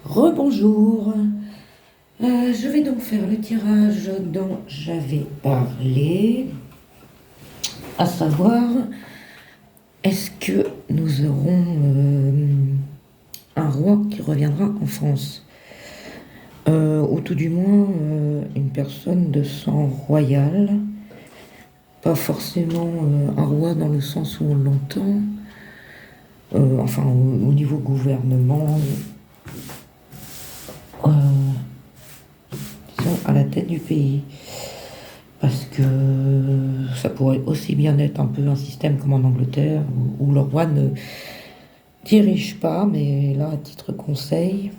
Rebonjour. Je vais donc faire le tirage dont j'avais parlé, à savoir, est-ce que nous aurons un roi qui reviendra en France? Ou tout du moins une personne de sang royal, pas forcément un roi dans le sens où on l'entend, enfin au niveau gouvernement, euh, disons à la tête du pays. Parce que ça pourrait aussi bien être un peu un système comme en Angleterre, où le roi ne dirige pas, mais là, à titre conseil.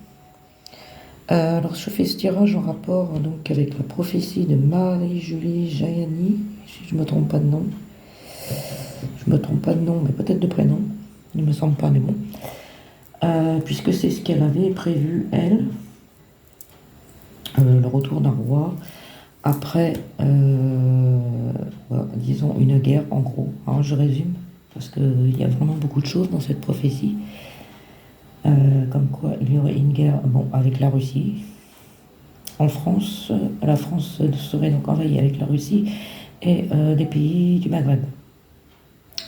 Alors, je fais ce tirage en rapport donc avec la prophétie de Marie-Julie Jayani, si je ne me trompe pas de nom. Je me trompe pas de nom, mais peut-être de prénom. Il ne me semble pas, mais bon. Puisque c'est ce qu'elle avait prévu, elle, le retour d'un roi après, voilà, disons, une guerre, en gros. Alors, je résume, parce qu'il y a vraiment beaucoup de choses dans cette prophétie. Comme quoi, il y aurait une guerre, bon, avec la Russie. En France, la France serait donc envahie avec la Russie et des pays du Maghreb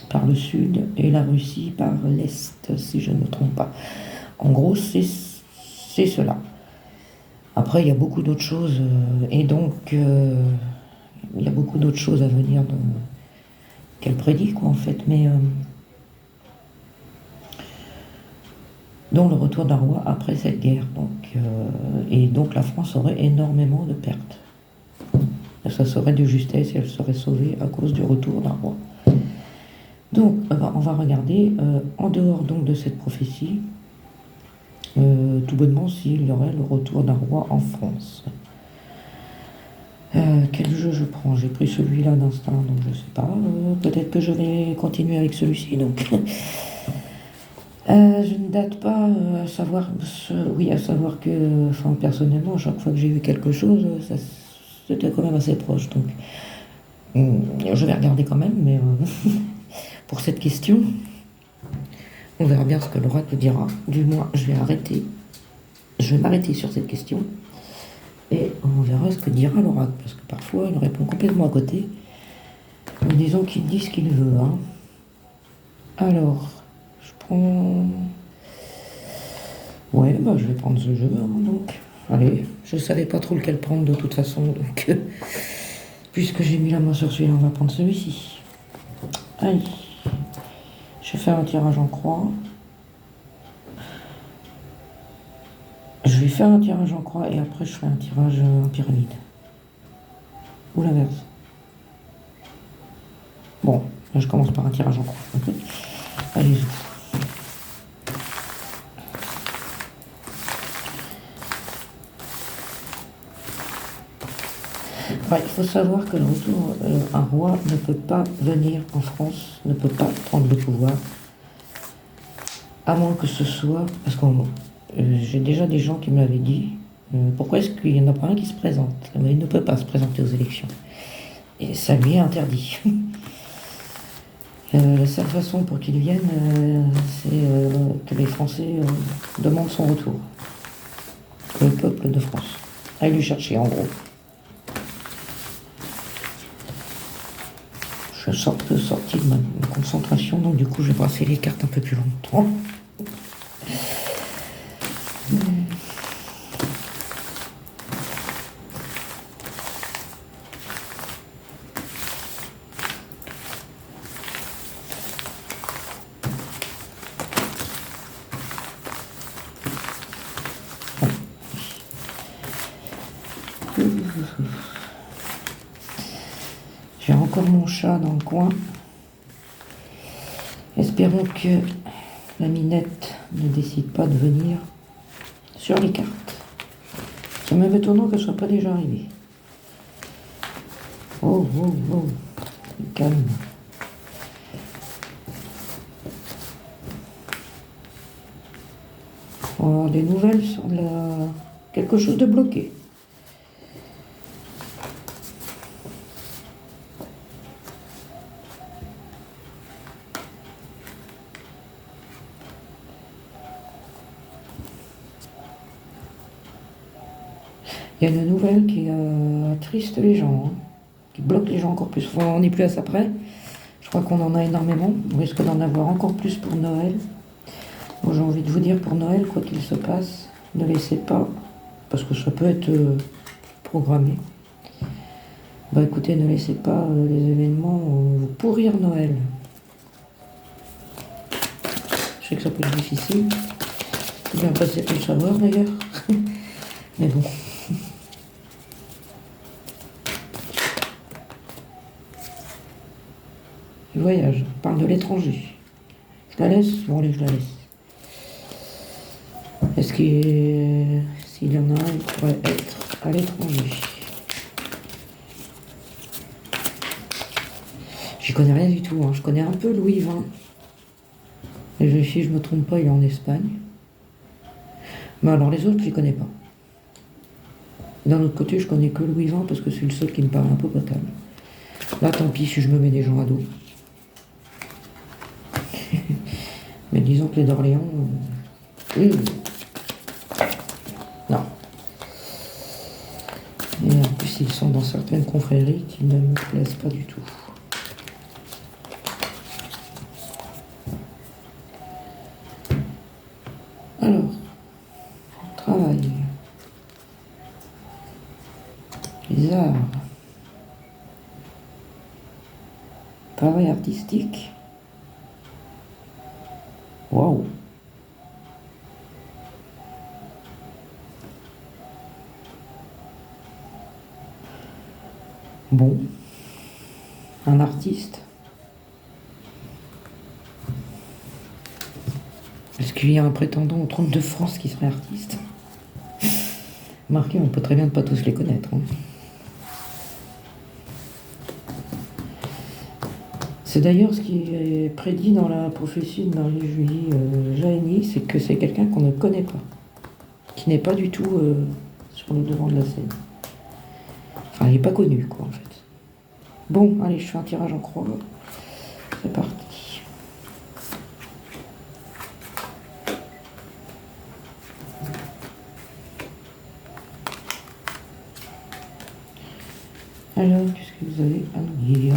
par le sud et la Russie par l'est, si je ne me trompe pas. En gros, c'est cela. Après, il y a beaucoup d'autres choses, et donc il y a beaucoup d'autres choses à venir qu'elle prédit, quoi, en fait, mais dont le retour d'un roi après cette guerre. Donc, et donc la France aurait énormément de pertes. Ça serait de justesse et elle serait sauvée à cause du retour d'un roi. Donc, on va regarder, en dehors donc de cette prophétie, tout bonnement s'il y aurait le retour d'un roi en France. Quel jeu je prends? J'ai pris celui-là d'instinct, donc je sais pas. Peut-être que je vais continuer avec celui-ci. Donc, je ne date pas à savoir, oui, à savoir que, enfin, personnellement, à chaque fois que j'ai eu quelque chose, c'était quand même assez proche. Donc, je vais regarder quand même, mais pour cette question, on verra bien ce que l'oracle dira. Du moins, je vais m'arrêter sur cette question et on verra ce que dira l'oracle, parce que parfois il répond complètement à côté. Disons qu'il dit ce qu'il veut, hein. Alors, je prends. Ouais, bah je vais prendre ce jeu, hein, donc. Allez, je savais pas trop lequel prendre de toute façon, donc puisque j'ai mis la main sur celui-là, on va prendre celui-ci. Allez, je vais faire un tirage en croix. Je vais faire un tirage en croix et après je ferai un tirage en pyramide. Ou l'inverse. Bon, là je commence par un tirage en croix. Okay. Allez-y. Ouais, il faut savoir que le retour, un roi ne peut pas venir en France, ne peut pas prendre le pouvoir, à moins que ce soit, parce que j'ai déjà des gens qui me l'avaient dit, pourquoi est-ce qu'il n'y en a pas un qui se présente? Mais il ne peut pas se présenter aux élections. Et ça lui est interdit. La seule façon pour qu'il vienne, c'est que les Français demandent son retour. Le peuple de France. Allez lui chercher, en gros. Je suis sorti de ma concentration, donc du coup, je vais brasser les cartes un peu plus longtemps. J'ai encore mon chat dans le coin. Espérons que la minette ne décide pas de venir sur les cartes. C'est même étonnant qu'elle ne soit pas déjà arrivée. Oh, oh, oh, calme. On va avoir des nouvelles sur quelque chose de bloqué. Il y a une nouvelle qui attriste les gens, hein, qui bloque les gens encore plus. Enfin, on n'est plus à ça près. Je crois qu'on en a énormément. On risque d'en avoir encore plus pour Noël. Bon, j'ai envie de vous dire, pour Noël, quoi qu'il se passe, ne laissez pas, parce que ça peut être programmé. Bah écoutez, ne laissez pas les événements vous pourrir Noël. Je sais que ça peut être difficile. C'est bien passé pour le savoir d'ailleurs. Mais bon. Le voyage, on parle de l'étranger. Je la laisse? Bon allez, je la laisse. Est-ce qu'il s'il y en a un, il pourrait être à l'étranger? J'y connais rien du tout, hein. Je connais un peu Louis XX. Et si je me trompe pas, il est en Espagne. Mais alors les autres, je les connais pas. D'un autre côté, je connais que Louis XX parce que c'est le seul qui me parle un peu potable. Là, tant pis si je me mets des gens à dos. Mais disons que les d'Orléans... non. Et en plus, ils sont dans certaines confréries qui ne me plaisent pas du tout. Alors, travail. Les arts. Travail artistique. Waouh. Bon. Un artiste. Est-ce qu'il y a un prétendant au trône de France qui serait artiste? Marquez, on peut très bien ne pas tous les connaître, hein. C'est d'ailleurs ce qui est prédit dans la prophétie de Marie-Julie Jahenny, c'est que c'est quelqu'un qu'on ne connaît pas, qui n'est pas du tout sur le devant de la scène. Enfin, il n'est pas connu, quoi, en fait. Bon, allez, je fais un tirage en croix. C'est parti. Alors, qu'est-ce que vous avez à nous dire?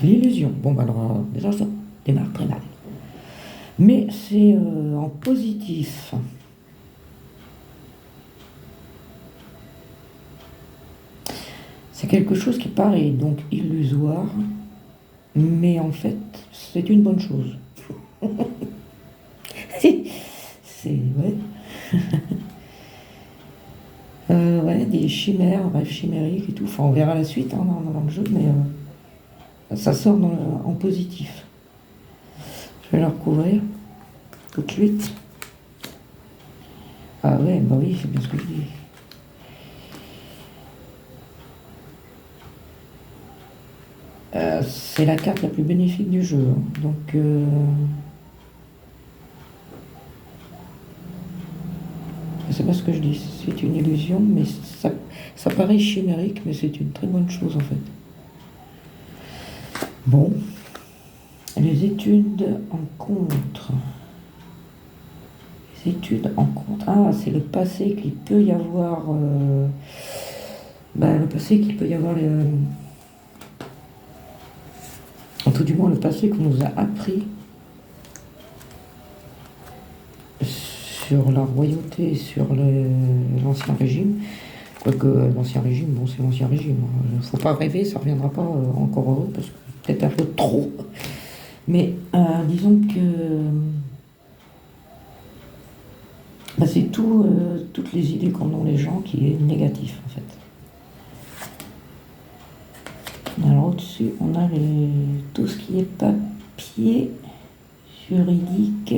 L'illusion. Bon, bah alors, déjà, ça démarre très mal. Mais c'est en positif. C'est quelque chose qui paraît donc illusoire, mais en fait, c'est une bonne chose. C'est, ouais. Ouais, des chimères, rêves chimériques et tout. Enfin, on verra la suite hein, dans le jeu, mais ça sort en positif. Je vais le recouvrir tout de suite. Ah ouais, bah oui, c'est bien ce que je dis. C'est la carte la plus bénéfique du jeu, hein. Donc, c'est pas ce que je dis, c'est une illusion, mais ça paraît chimérique, mais c'est une très bonne chose en fait. Bon, les études en contre. Les études en contre. Ah, c'est le passé qu'il peut y avoir. Le passé qu'il peut y avoir. En tout du moins, le passé qu'on nous a appris sur la royauté, sur l'ancien régime. Quoique l'ancien régime, bon, c'est l'ancien régime. Il ne faut pas rêver, ça ne reviendra pas encore heureux, parce que peut-être un peu trop. Mais disons que c'est toutes les idées qu'en ont les gens qui est négatif, en fait. Alors au-dessus, on a tout ce qui est papier, juridique,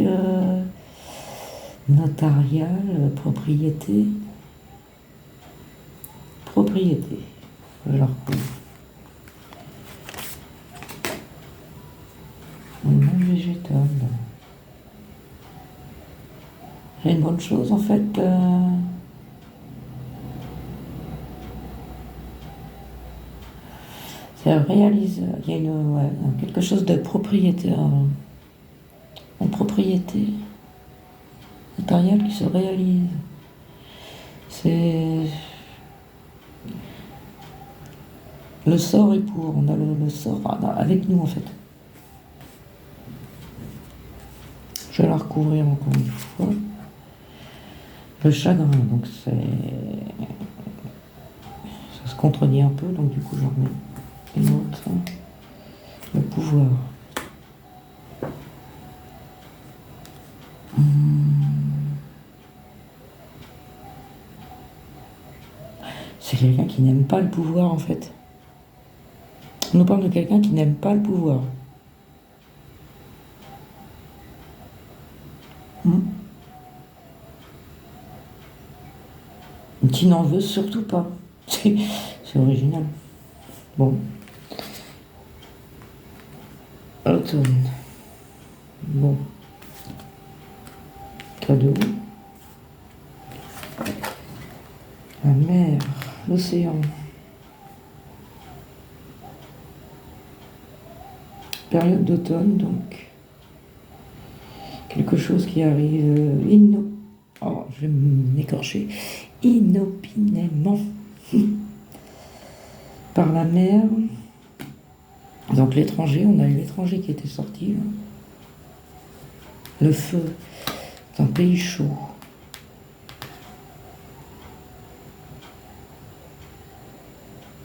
notarial, propriété. Propriété. Je la recouvre. Non végétable. C'est une bonne chose en fait. Ça réalise. Il y a quelque chose de propriétaire. En propriété notariale qui se réalise. C'est... Le sort est pour, on a le sort avec nous en fait. Je vais la recouvrir encore une fois. Le chagrin, donc c'est... Ça se contredit un peu, donc du coup j'en remets une autre. Le pouvoir. C'est quelqu'un qui n'aime pas le pouvoir en fait. On nous parle de quelqu'un qui n'aime pas le pouvoir. Qui n'en veut surtout pas. C'est original. Bon. Automne. Bon. Cadeau. La mer. L'océan. Période d'automne, donc. Quelque chose qui arrive oh, je vais m'écorcher. Inopinément. Par la mer. Donc l'étranger, on a eu l'étranger qui était sorti. Là. Le feu, c'est un pays chaud.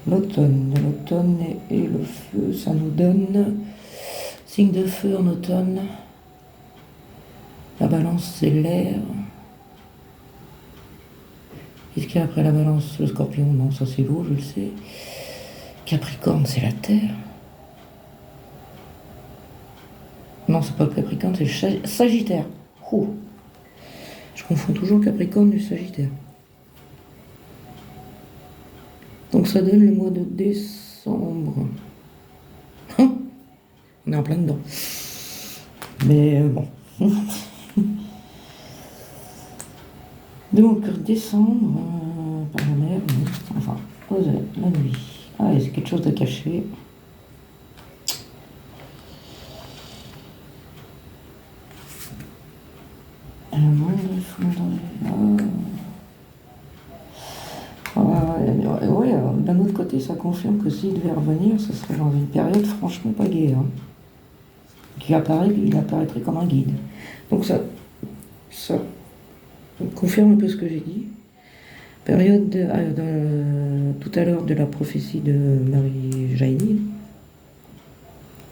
L'automne et le feu, ça nous donne signe de feu en automne. La balance, c'est l'air. Qu'est-ce qu'il y a après la balance? Le scorpion, non, ça c'est l'eau, je le sais. Capricorne, c'est la terre. Non, c'est pas le Capricorne, c'est le Sagittaire. Oh. Je confonds toujours Capricorne et Sagittaire. Donc ça donne le mois de décembre. On est en plein dedans. Mais bon. Donc décembre, par la mer, enfin, la nuit. Ah, c'est quelque chose de caché. Oui, d'un autre côté, ça confirme que s'il devait revenir, ce serait dans une période franchement pas gaie. Hein. Il apparaîtrait comme un guide. Donc ça confirme un peu ce que j'ai dit. Période tout à l'heure de la prophétie de Marie Jaïni,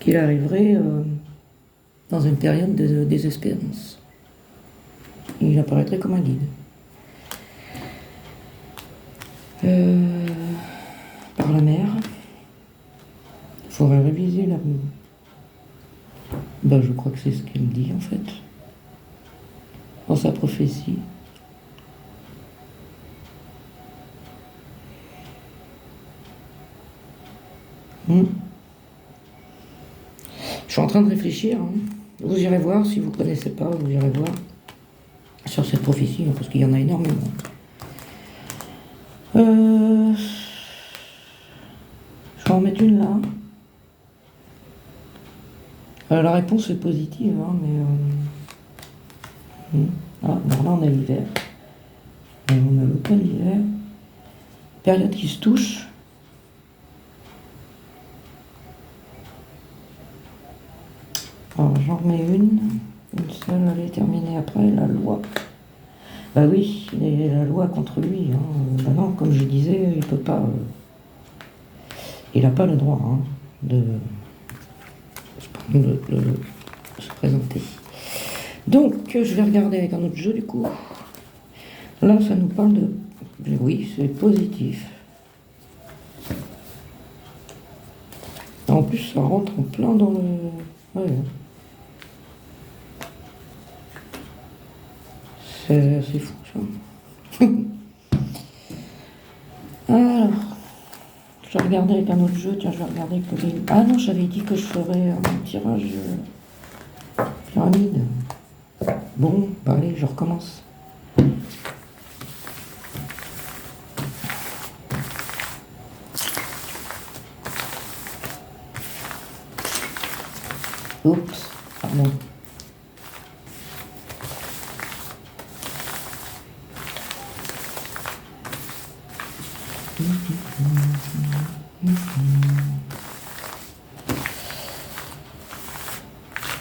qu'il arriverait dans une période de désespérance. Il apparaîtrait comme un guide. Par la mer, il faudrait réviser la... Ben, je crois que c'est ce qu'elle dit en fait, dans sa prophétie. Je suis en train de réfléchir. Hein. Vous irez voir, si vous ne connaissez pas, vous irez voir sur cette prophétie, hein, parce qu'il y en a énormément. Je vais en mettre une là. La réponse est positive, hein, mais... Ah, bon, là on a l'hiver. On a l'automne-hiver. Période qui se touche. Alors j'en remets une seule, elle est terminée après, la loi. Bah oui, il y a la loi contre lui. Hein. Bah non, comme je disais, il peut pas... il n'a pas le droit hein, de se présenter. Donc, je vais regarder avec un autre jeu du coup. Là, ça nous parle de... Oui, c'est positif. En plus, ça rentre en plein dans le... Ouais. C'est fou, ça. Alors, je vais regarder avec un autre jeu. Tiens, je vais regarder avec le... Ah non, j'avais dit que je ferais un tirage pyramide. Bon, bah allez, je recommence. Oups, pardon.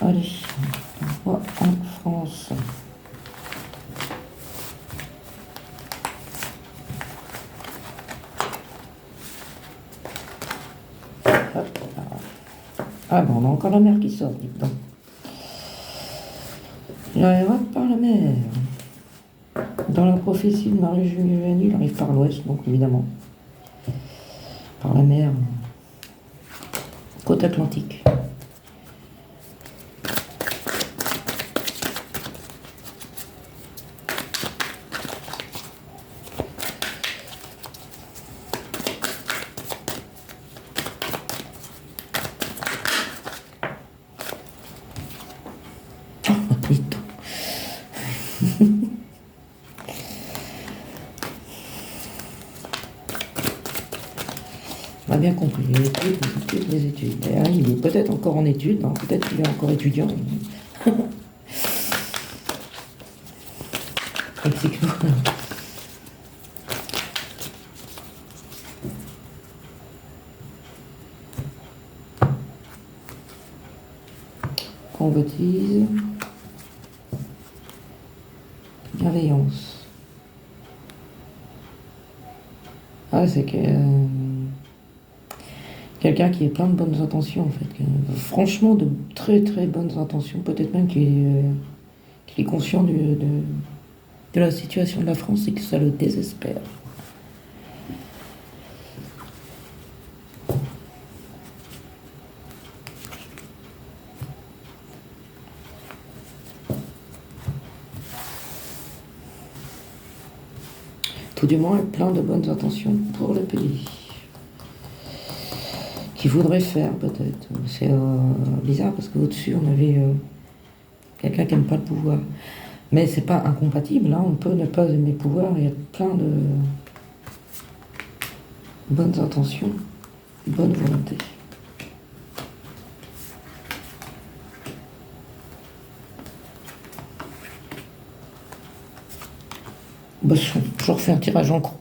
Allez, on va en France. Hop là. Ah bon, on a encore la mer qui sort, dites donc. J'arriverai par la mer. Dans la prophétie de Marie-Julie, il arrive par l'ouest, donc évidemment. Par la mer. Côte atlantique. Dites donc. On a bien compris, les études, les études, les études. Et il est peut-être encore en études, hein, peut-être qu'il est encore étudiant. Explique-nous. Convoitise. Bienveillance. Ah, c'est que... quelqu'un qui est plein de bonnes intentions, en fait. Franchement, de très très bonnes intentions. Peut-être même qu'il est conscient de la situation de la France et que ça le désespère. Tout du moins, plein de bonnes intentions pour le pays. Qu'il voudrait faire, peut-être. C'est bizarre, parce qu'au-dessus, on avait quelqu'un qui n'aime pas le pouvoir. Mais c'est pas incompatible, hein. On peut ne pas aimer le pouvoir, il y a plein de bonnes intentions, bonne volonté. Bah, je refais un tirage en croix.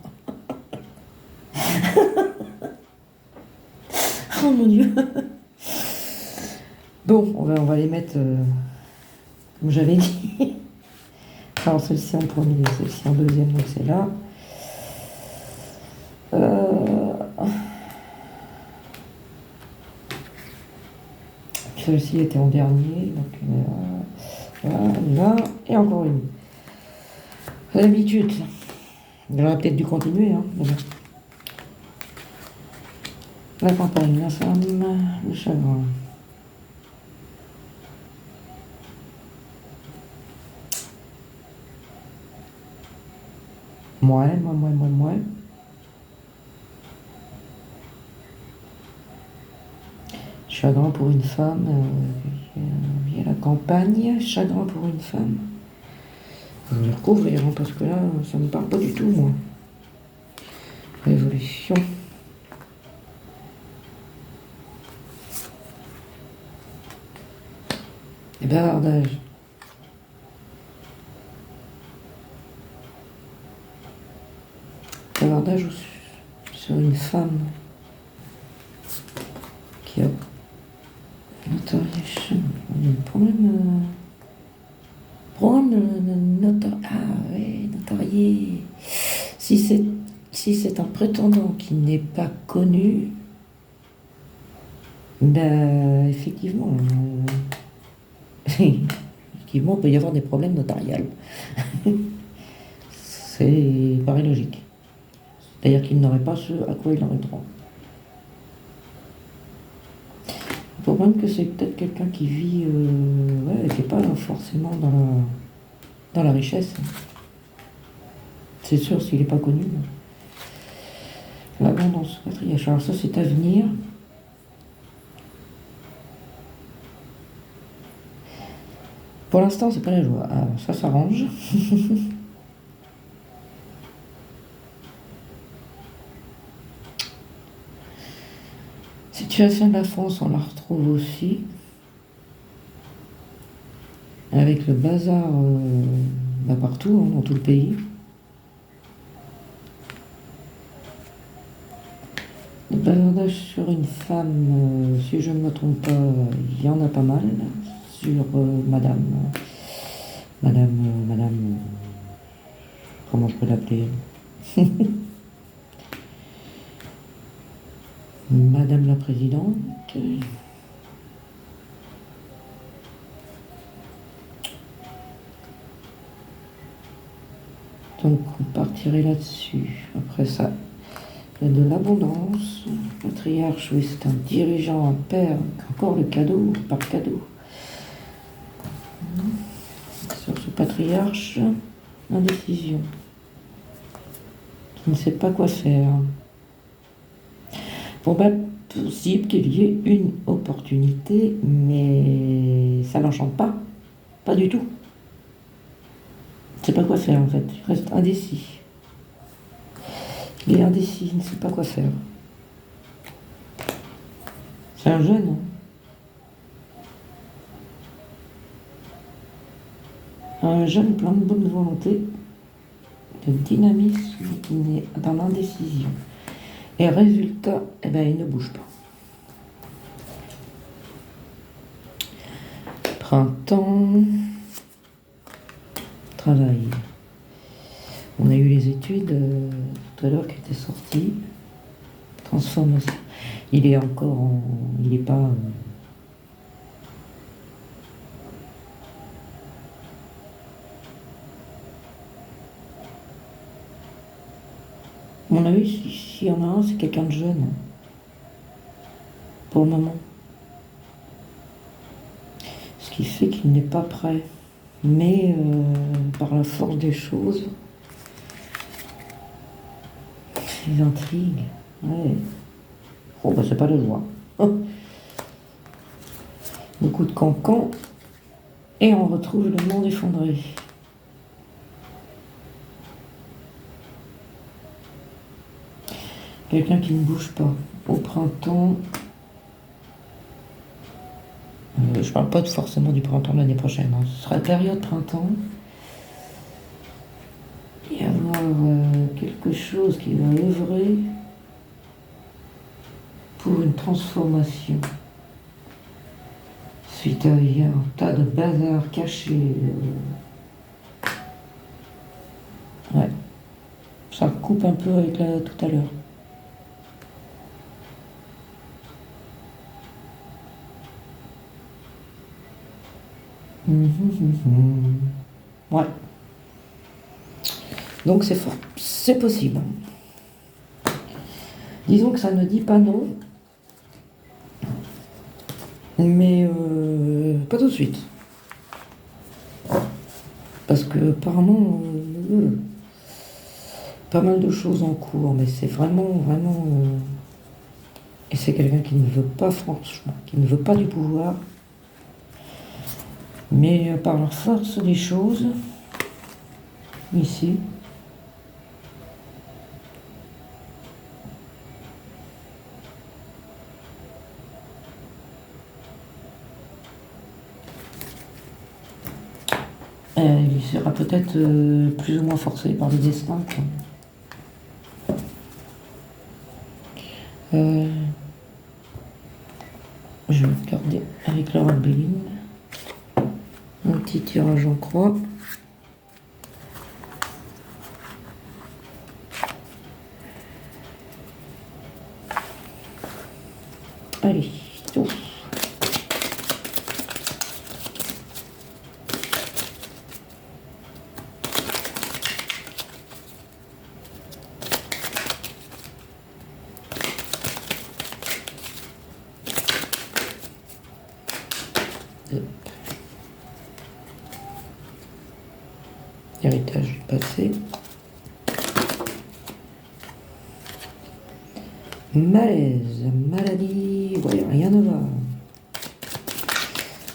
Oh mon Dieu. Bon, on va les mettre comme j'avais dit. Alors celle-ci en premier, celle-ci en deuxième, donc c'est là. Celle-ci était en dernier, donc là, et encore une. L'habitude. J'aurais peut-être dû continuer, hein. La campagne, la femme, le chagrin. Moi. Chagrin pour une femme, via la campagne, chagrin pour une femme. Je vais recouvrir, hein, parce que là, ça ne me parle pas du tout, moi. Révolution. Et bavardage. Bavardage sur une femme qui a notariation. Il y a un problème de ah ouais, notarié. Si c'est un prétendant qui n'est pas connu, ben effectivement, effectivement, il peut y avoir des problèmes notariales. C'est paraît logique. C'est-à-dire qu'il n'aurait pas ce à quoi il aurait droit. Le problème que c'est peut-être quelqu'un qui vit, qui n'est pas forcément dans la richesse. C'est sûr, s'il n'est pas connu. L'abondance, quatrième. Alors ça, c'est à venir. Pour l'instant, c'est pas la joie. Ah, ça s'arrange. Situation de la France, on la retrouve aussi. Avec le bazar partout, hein, dans tout le pays. Des bavardages sur une femme, si je ne me trompe pas, il y en a pas mal. Sur madame, comment je peux l'appeler? Madame la Présidente. Donc on partirait là-dessus. Après ça, il y a de l'abondance. Patriarche, oui, c'est un dirigeant, un père. Encore le cadeau, par cadeau. Sur ce patriarche, indécision. Qui ne sait pas quoi faire. Bon ben, possible qu'il y ait une opportunité, mais ça n'enchante pas. Pas du tout. Il ne sait pas quoi faire en fait. Il reste indécis. Il est indécis, il ne sait pas quoi faire. C'est un jeune, hein. Un jeune plein de bonne volonté, de dynamisme, qui est dans l'indécision. Et résultat, eh ben, il ne bouge pas. Printemps, travail. On a eu les études tout à l'heure qui étaient sorties. Transformation. Il est encore en... Il n'est pas... À mon avis, s'il y en a un, c'est quelqu'un de jeune. Hein, pour le moment. Ce qui fait qu'il n'est pas prêt. Mais par la force des choses, les intrigues, ouais. Oh, bah c'est pas de joie. Beaucoup de cancans. Et on retrouve le monde effondré. Quelqu'un qui ne bouge pas. Au printemps, je parle pas forcément du printemps de l'année prochaine, hein. Ce sera la période printemps. Il y avoir quelque chose qui va œuvrer pour une transformation. Suite à il y a un tas de bazar caché. Ouais. Ça coupe un peu avec tout à l'heure. Ouais. Donc c'est fort. C'est possible. Disons que ça ne dit pas non. Mais pas tout de suite. Parce que apparemment, pas mal de choses en cours, mais c'est vraiment. Et c'est quelqu'un qui ne veut pas, franchement, qui ne veut pas du pouvoir. Mais par la force des choses, ici, il sera peut-être plus ou moins forcé par le destin, quoi. Je vais regarder avec Laura Béline. Un petit tirage en croix. Allez, tout. Héritage du passé. Malaise, maladie, ouais, rien ne va.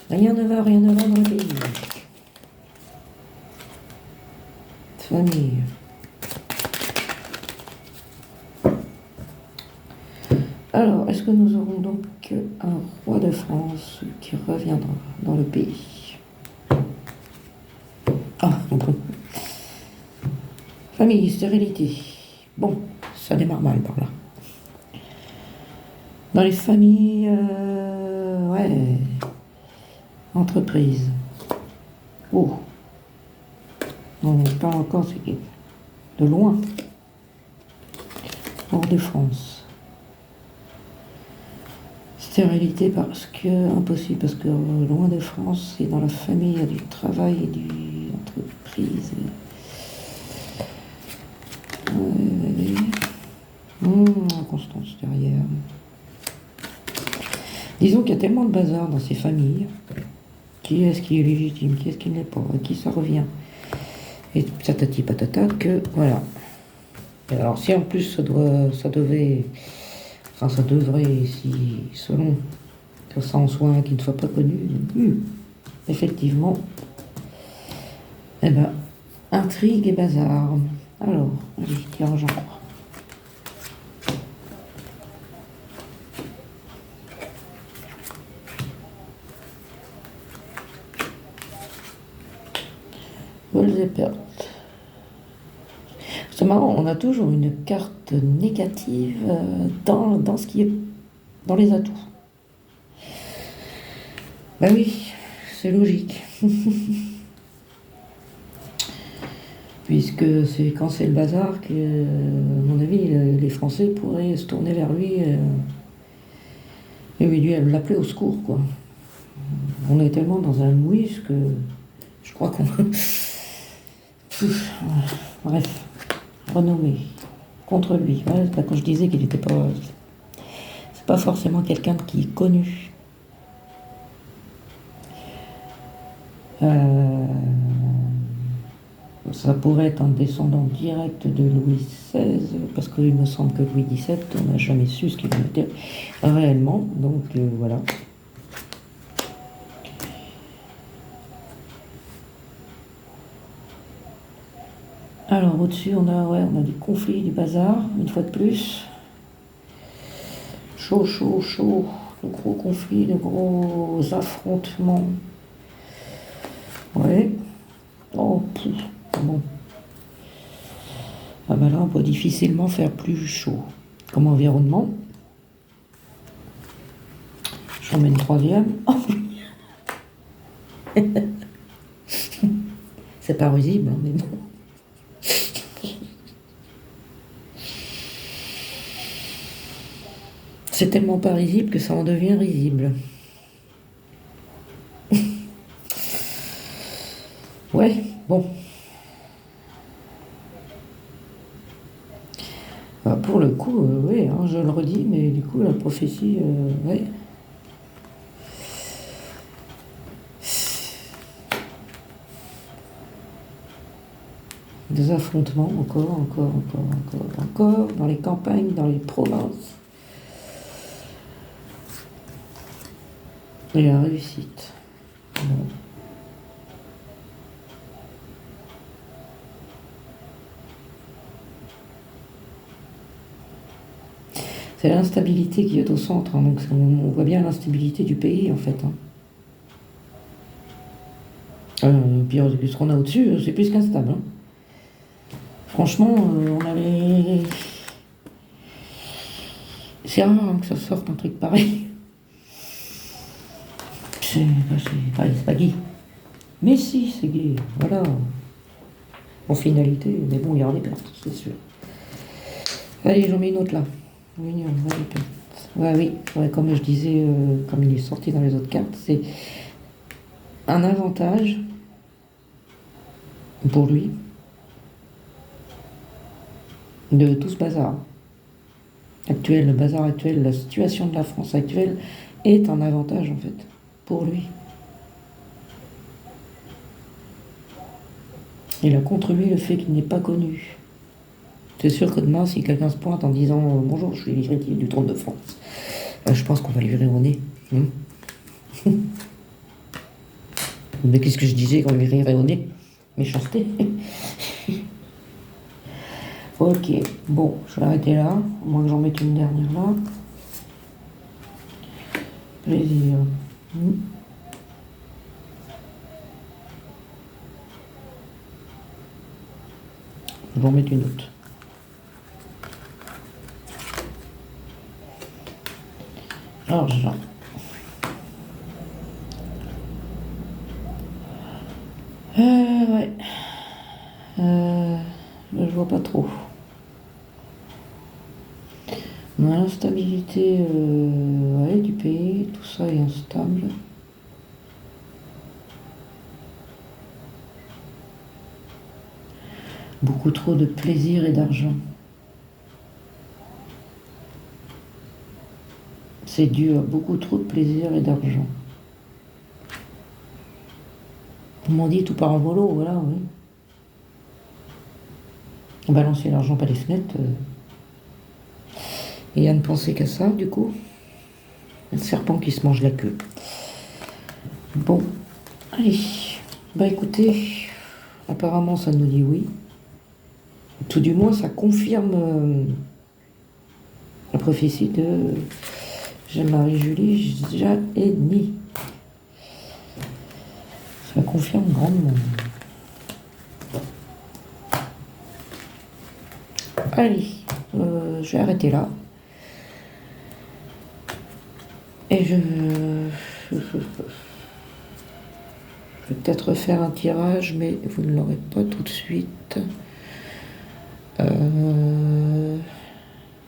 Rien ne va dans le pays. Famille. Alors, est-ce que nous aurons donc un roi de France qui reviendra dans le pays? Ah, bon. Famille, stérilité. Bon, ça démarre mal par là. Dans les familles, ouais, entreprises. Oh, on n'est pas encore, c'est de loin, hors de France. Stérilité parce que, impossible, parce que loin de France, c'est dans la famille, il y a du travail et du entreprise. Constance derrière. Disons qu'il y a tellement de bazar dans ces familles. Qui est-ce qui est légitime, qui est-ce qui ne l'est pas, à qui ça revient. Et patati patata que voilà. Et alors si en plus ça devrait, si selon que ça en soit un qui ne soit pas connu, effectivement, eh ben, intrigue et bazar. Alors, allez, tiens, genre. Vols et pertes. C'est marrant, on a toujours une carte négative dans ce qui est dans les atouts. Ben oui, c'est logique. Puisque c'est quand c'est le bazar que, à mon avis, les Français pourraient se tourner vers lui et lui l'appeler au secours, quoi. On est tellement dans un mouise que je crois qu'on... Bref, renommé contre lui. Ouais, c'est pas quand je disais qu'il n'était pas... C'est pas forcément quelqu'un qui est connu. Ça pourrait être un descendant direct de Louis XVI, parce qu'il me semble que Louis XVII, on n'a jamais su ce qu'il en était réellement, donc voilà. Alors au-dessus, on a des conflits, du bazar, une fois de plus. Chaud, chaud, chaud, de gros conflits, de gros affrontements. Ouais. Oh, bon. Ah ben là, on peut difficilement faire plus chaud. Comme environnement. J'en mets une troisième. Oh. C'est pas risible, hein, mais bon. C'est tellement pas risible que ça en devient risible. Ouais, bon. Bah, pour le coup, oui, hein, je le redis, mais du coup, la prophétie, ouais. Des affrontements, encore, dans les campagnes, dans les provinces. Et la réussite. Bon. C'est l'instabilité qui est au centre, hein, donc on voit bien l'instabilité du pays en fait. Hein. Puis ce qu'on a au-dessus, c'est plus qu'instable. Hein. Franchement, on avait... C'est rare hein, que ça sorte un truc pareil. C'est pas gay. Mais si, c'est gay, voilà. En finalité, mais bon, il y aura des pertes, c'est sûr. Allez, j'en mets une autre là. Ouais, oui, ouais, comme je disais, comme il est sorti dans les autres cartes, c'est un avantage pour lui de tout ce bazar actuel, le bazar actuel, la situation de la France actuelle est un avantage en fait pour lui. Il a contre lui le fait qu'il n'est pas connu. C'est sûr que demain, si quelqu'un se pointe en disant bonjour, je suis l'héritier du trône de France, je pense qu'on va lui virer au nez. Mais qu'est-ce que je disais qu'on lui virait au nez? Méchanceté. Ok, bon, je vais arrêter là, à moins que j'en mette une dernière là. Plaisir. Je vais en mettre une autre. Argent. Ouais. Là, je vois pas trop. On a l'instabilité ouais, du pays, tout ça est instable. Beaucoup trop de plaisir et d'argent. C'est dû à beaucoup trop de plaisir et d'argent. On m'en dit tout part en volo, voilà, oui. Balancer l'argent par les fenêtres. Et à ne penser qu'à ça, du coup. Un serpent qui se mange la queue. Bon, allez. Bah écoutez, apparemment ça nous dit oui. Tout du moins, ça confirme la prophétie de Jean-Marie-Julie Jahenny. Ça confirme grandement. Allez, je vais arrêter là. Et je vais peut-être faire un tirage, mais vous ne l'aurez pas tout de suite.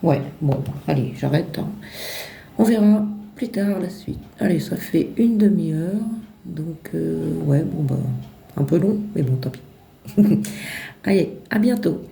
Ouais, bon, allez, j'arrête, hein. On verra plus tard la suite. Allez, ça fait une demi-heure. Donc, ouais, bon, bah, un peu long, mais bon, tant pis. Allez, à bientôt.